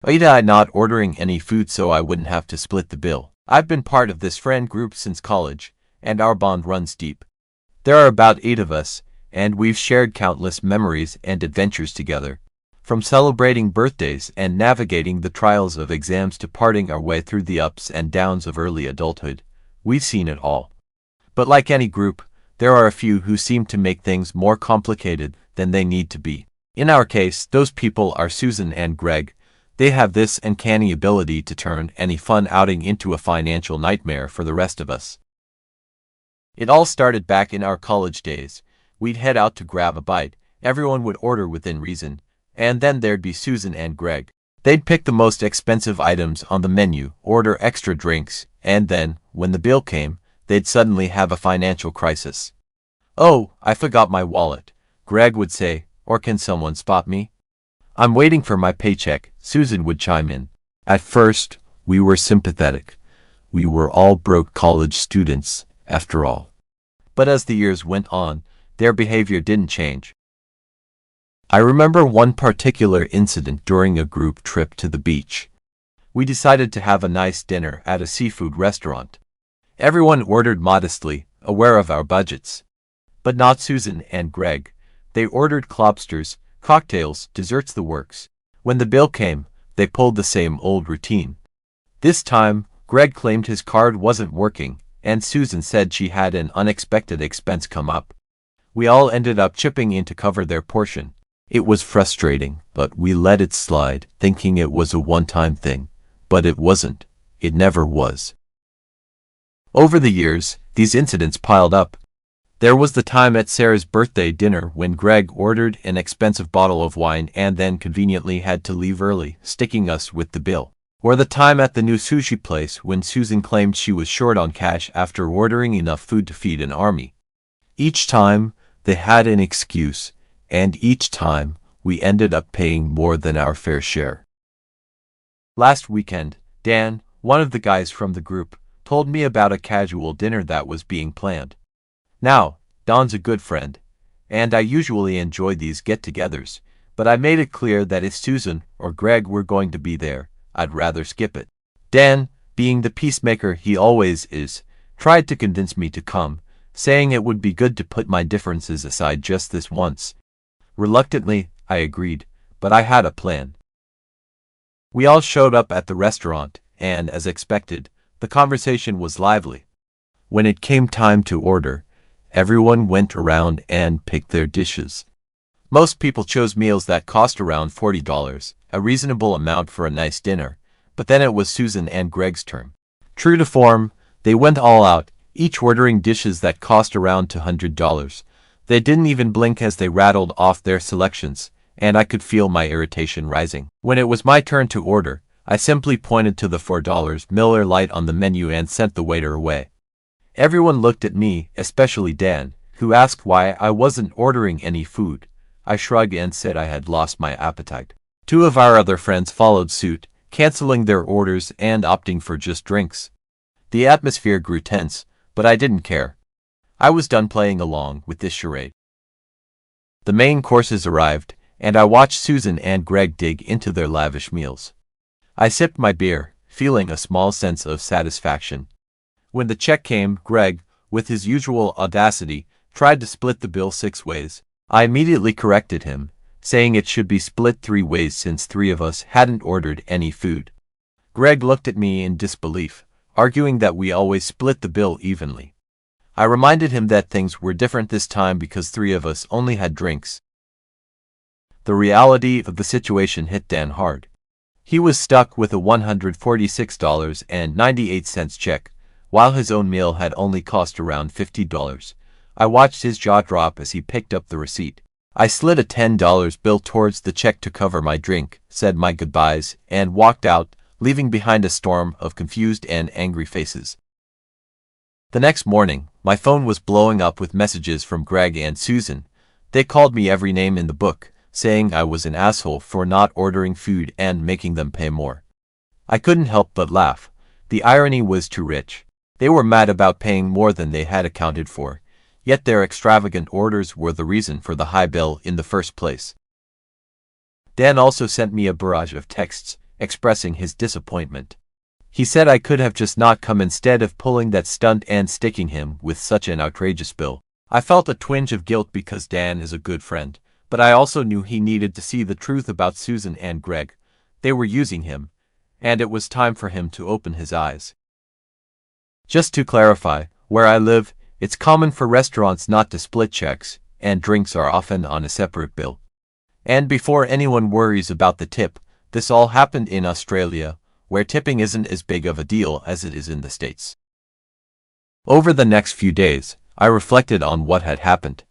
AITA not ordering any food so I wouldn't have to split the bill. I've been part of this friend group since college, and our bond runs deep. There are about 8 of us, and we've shared countless memories and adventures together. From celebrating birthdays and navigating the trials of exams to parting our way through the ups and downs of early adulthood, we've seen it all. But like any group, there are a few who seem to make things more complicated than they need to be. In our case, those people are Susan and Greg. They have this uncanny ability to turn any fun outing into a financial nightmare for the rest of us. It all started back in our college days. We'd head out to grab a bite, everyone would order within reason, and then there'd be Susan and Greg. They'd pick the most expensive items on the menu, order extra drinks, and then, when the bill came, they'd suddenly have a financial crisis. "Oh, I forgot my wallet," Greg would say, or "Can someone spot me?" "I'm waiting for my paycheck," Susan would chime in. At first, we were sympathetic. We were all broke college students, after all. But as the years went on, their behavior didn't change. I remember one particular incident during a group trip to the beach. We decided to have a nice dinner at a seafood restaurant. Everyone ordered modestly, aware of our budgets. But not Susan and Greg. They ordered lobsters, cocktails, desserts, the works. When the bill came, they pulled the same old routine. This time, Greg claimed his card wasn't working, and Susan said she had an unexpected expense come up. We all ended up chipping in to cover their portion. It was frustrating, but we let it slide, thinking it was a one-time thing. But it wasn't. It never was. Over the years, these incidents piled up. There was the time at Sarah's birthday dinner when Greg ordered an expensive bottle of wine and then conveniently had to leave early, sticking us with the bill. Or the time at the new sushi place when Susan claimed she was short on cash after ordering enough food to feed an army. Each time, they had an excuse, and each time, we ended up paying more than our fair share. Last weekend, Dan, one of the guys from the group, told me about a casual dinner that was being planned. Now, Don's a good friend, and I usually enjoy these get-togethers, but I made it clear that if Susan or Greg were going to be there, I'd rather skip it. Dan, being the peacemaker he always is, tried to convince me to come, saying it would be good to put my differences aside just this once. Reluctantly, I agreed, but I had a plan. We all showed up at the restaurant, and, as expected, the conversation was lively. When it came time to order, everyone went around and picked their dishes. Most people chose meals that cost around $40, a reasonable amount for a nice dinner, but then it was Susan and Greg's turn. True to form, they went all out, each ordering dishes that cost around $200. They didn't even blink as they rattled off their selections, and I could feel my irritation rising. When it was my turn to order, I simply pointed to the $4 Miller Lite on the menu and sent the waiter away. Everyone looked at me, especially Dan, who asked why I wasn't ordering any food. I shrugged and said I had lost my appetite. 2 of our other friends followed suit, canceling their orders and opting for just drinks. The atmosphere grew tense, but I didn't care. I was done playing along with this charade. The main courses arrived, and I watched Susan and Greg dig into their lavish meals. I sipped my beer, feeling a small sense of satisfaction. When the check came, Greg, with his usual audacity, tried to split the bill 6 ways. I immediately corrected him, saying it should be split 3 ways since 3 of us hadn't ordered any food. Greg looked at me in disbelief, arguing that we always split the bill evenly. I reminded him that things were different this time because 3 of us only had drinks. The reality of the situation hit Dan hard. He was stuck with a $146.98 check, while his own meal had only cost around $50. I watched his jaw drop as he picked up the receipt. I slid a $10 bill towards the check to cover my drink, said my goodbyes, and walked out, leaving behind a storm of confused and angry faces. The next morning, my phone was blowing up with messages from Greg and Susan. They called me every name in the book, saying I was an asshole for not ordering food and making them pay more. I couldn't help but laugh. The irony was too rich. They were mad about paying more than they had accounted for, yet their extravagant orders were the reason for the high bill in the first place. Dan also sent me a barrage of texts, expressing his disappointment. He said I could have just not come instead of pulling that stunt and sticking him with such an outrageous bill. I felt a twinge of guilt because Dan is a good friend, but I also knew he needed to see the truth about Susan and Greg. They were using him, and it was time for him to open his eyes. Just to clarify, where I live, it's common for restaurants not to split checks, and drinks are often on a separate bill. And before anyone worries about the tip, this all happened in Australia, where tipping isn't as big of a deal as it is in the States. Over the next few days, I reflected on what had happened.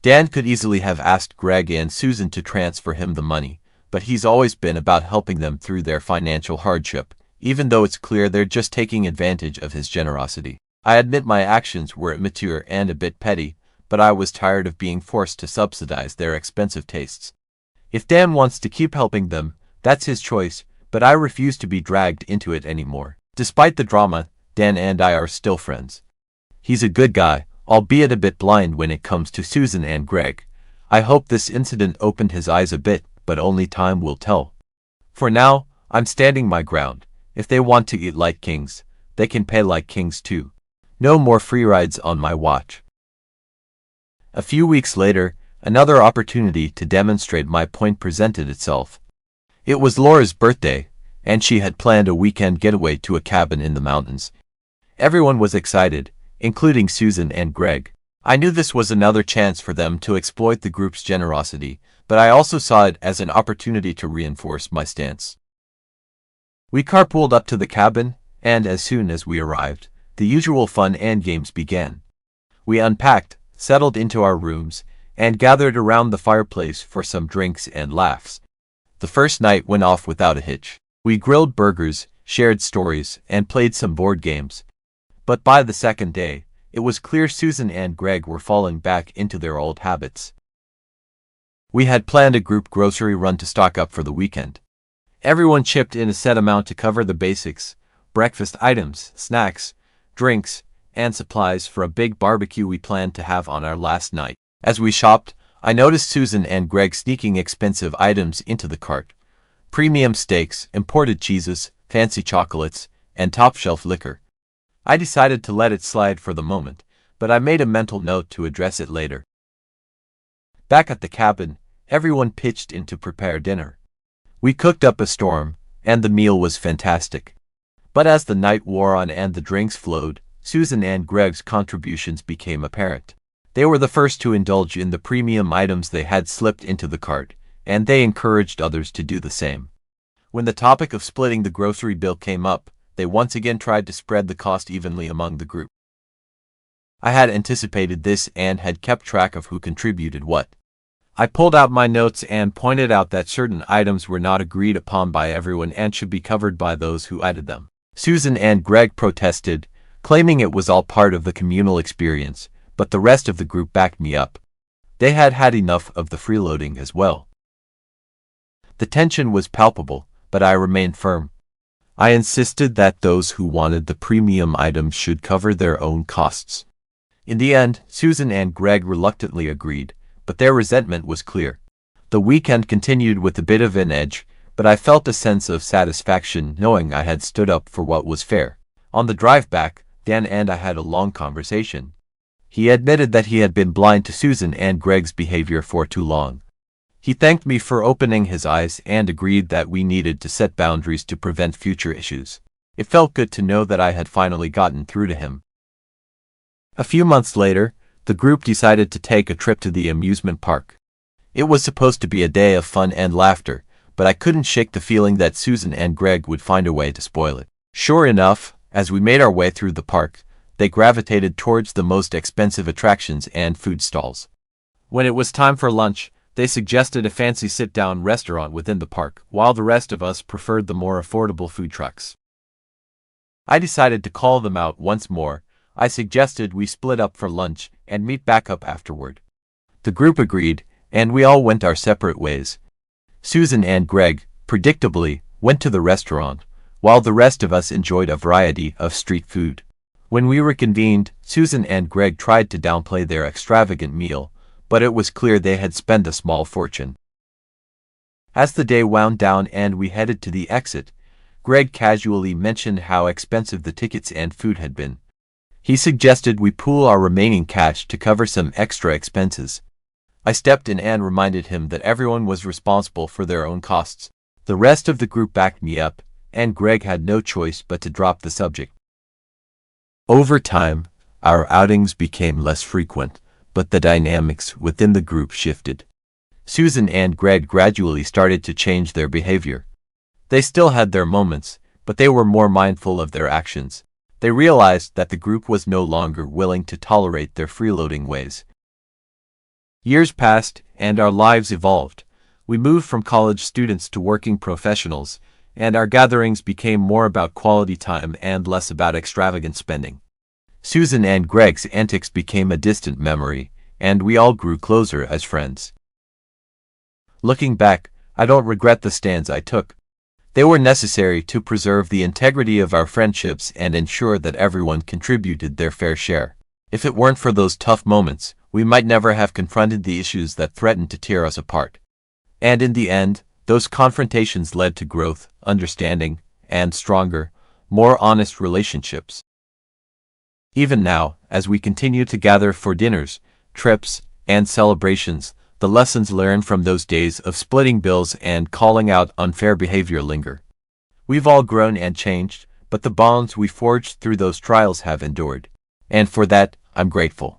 Dan could easily have asked Greg and Susan to transfer him the money, but he's always been about helping them through their financial hardship, even though it's clear they're just taking advantage of his generosity. I admit my actions were immature and a bit petty, but I was tired of being forced to subsidize their expensive tastes. If Dan wants to keep helping them, that's his choice, but I refuse to be dragged into it anymore. Despite the drama, Dan and I are still friends. He's a good guy, albeit a bit blind when it comes to Susan and Greg. I hope this incident opened his eyes a bit, but only time will tell. For now, I'm standing my ground. If they want to eat like kings, they can pay like kings too. No more free rides on my watch. A few weeks later, another opportunity to demonstrate my point presented itself. It was Laura's birthday, and she had planned a weekend getaway to a cabin in the mountains. Everyone was excited, including Susan and Greg. I knew this was another chance for them to exploit the group's generosity, but I also saw it as an opportunity to reinforce my stance. We carpooled up to the cabin, and as soon as we arrived, the usual fun and games began. We unpacked, settled into our rooms, and gathered around the fireplace for some drinks and laughs. The first night went off without a hitch. We grilled burgers, shared stories, and played some board games. But by the second day, it was clear Susan and Greg were falling back into their old habits. We had planned a group grocery run to stock up for the weekend. Everyone chipped in a set amount to cover the basics: breakfast items, snacks, drinks, and supplies for a big barbecue we planned to have on our last night. As we shopped, I noticed Susan and Greg sneaking expensive items into the cart: premium steaks, imported cheeses, fancy chocolates, and top-shelf liquor. I decided to let it slide for the moment, but I made a mental note to address it later. Back at the cabin, everyone pitched in to prepare dinner. We cooked up a storm, and the meal was fantastic. But as the night wore on and the drinks flowed, Susan and Greg's contributions became apparent. They were the first to indulge in the premium items they had slipped into the cart, and they encouraged others to do the same. When the topic of splitting the grocery bill came up, they once again tried to spread the cost evenly among the group. I had anticipated this and had kept track of who contributed what. I pulled out my notes and pointed out that certain items were not agreed upon by everyone and should be covered by those who added them. Susan and Greg protested, claiming it was all part of the communal experience, but the rest of the group backed me up. They had had enough of the freeloading as well. The tension was palpable, but I remained firm. I insisted that those who wanted the premium items should cover their own costs. In the end, Susan and Greg reluctantly agreed, but their resentment was clear. The weekend continued with a bit of an edge, but I felt a sense of satisfaction knowing I had stood up for what was fair. On the drive back, Dan and I had a long conversation. He admitted that he had been blind to Susan and Greg's behavior for too long. He thanked me for opening his eyes and agreed that we needed to set boundaries to prevent future issues. It felt good to know that I had finally gotten through to him. A few months later, the group decided to take a trip to the amusement park. It was supposed to be a day of fun and laughter, but I couldn't shake the feeling that Susan and Greg would find a way to spoil it. Sure enough, as we made our way through the park, they gravitated towards the most expensive attractions and food stalls. When it was time for lunch, they suggested a fancy sit-down restaurant within the park, while the rest of us preferred the more affordable food trucks. I decided to call them out once more. I suggested we split up for lunch and meet back up afterward. The group agreed, and we all went our separate ways. Susan and Greg, predictably, went to the restaurant, while the rest of us enjoyed a variety of street food. When we reconvened, Susan and Greg tried to downplay their extravagant meal, but it was clear they had spent a small fortune. As the day wound down and we headed to the exit, Greg casually mentioned how expensive the tickets and food had been. He suggested we pool our remaining cash to cover some extra expenses. I stepped in and reminded him that everyone was responsible for their own costs. The rest of the group backed me up, and Greg had no choice but to drop the subject. Over time, our outings became less frequent, but the dynamics within the group shifted. Susan and Greg gradually started to change their behavior. They still had their moments, but they were more mindful of their actions. They realized that the group was no longer willing to tolerate their freeloading ways. Years passed, and our lives evolved. We moved from college students to working professionals, and our gatherings became more about quality time and less about extravagant spending. Susan and Greg's antics became a distant memory, and we all grew closer as friends. Looking back, I don't regret the stands I took. They were necessary to preserve the integrity of our friendships and ensure that everyone contributed their fair share. If it weren't for those tough moments, we might never have confronted the issues that threatened to tear us apart. And in the end, those confrontations led to growth, understanding, and stronger, more honest relationships. Even now, as we continue to gather for dinners, trips, and celebrations, the lessons learned from those days of splitting bills and calling out unfair behavior linger. We've all grown and changed, but the bonds we forged through those trials have endured. And for that, I'm grateful.